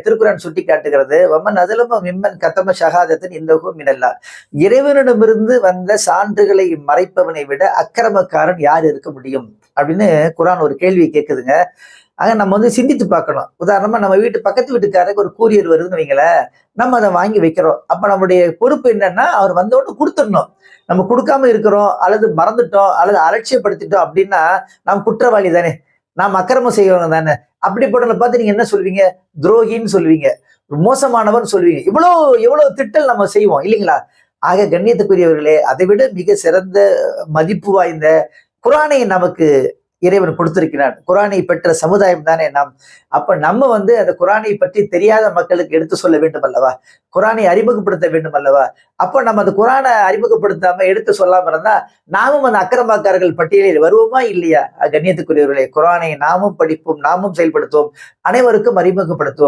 திருக்குறான் சுட்டி காட்டுகிறது, வமன் அதுலம மிம்மன் கத்தம ஷஹாதத்தின் இந்தகும் மினல்லா. இறைவனிடமிருந்து வந்த சான்றுகளை மறைப்பவனை விட அக்கிரமக்காரன் யார் இருக்க முடியும் அப்படின்னு குரான் ஒரு கேள்வியை கேட்குதுங்க. ஆக நம்ம சிந்தித்து பார்க்கணும். உதாரணமா நம்ம பக்கத்து வீட்டுக்காரருக்கு ஒரு கூரியர் வருதுன்னு வைங்களேன், நம்ம அதை வாங்கி வைக்கிறோம். அப்ப நம்முடைய பொறுப்பு என்னன்னா, அவர் வந்தோடனே கொடுத்துடணும். நம்ம கொடுக்காம இருக்கிறோம் அல்லது மறந்துட்டோம் அல்லது அலட்சியப்படுத்திட்டோம் அப்படின்னா நாம் குற்றவாளி தானே, நாம் அக்கிரமம் செய்யறவங்க தானே. அப்படிப்பட்டவங்களை பார்த்து நீங்க என்ன சொல்வீங்க? துரோகின்னு சொல்லுவீங்க, மோசமானவர் சொல்லுவீங்க. எவ்வளவு திட்டல் நம்ம செய்வோம் இல்லைங்களா? ஆக கண்ணியத்துக்குரியவர்களே, அதை விட மிக சிறந்த மதிப்பு வாய்ந்த குரானை நமக்கு இறைவன் கொடுத்திருக்கிறான். குரானை பெற்ற சமுதாயம் தானே நாம். அப்ப நம்ம அந்த குரானை பற்றி தெரியாத மக்களுக்கு எடுத்து சொல்ல வேண்டும் அல்லவா? குரானை அறிமுகப்படுத்த வேண்டும் அல்லவா? அப்ப நம்ம அந்த குரானை அறிமுகப்படுத்தாம எடுத்து சொல்லாம இருந்தா நாமும் அந்த அக்கிரமக்காரர்கள் பட்டியலில் வருவோமா இல்லையா? கண்ணியத்துக்குரியவர்களே, குரானை நாமும் படிப்போம், நாமும் செயல்படுத்துவோம், அனைவருக்கும் அறிமுகப்படுத்துவோம்.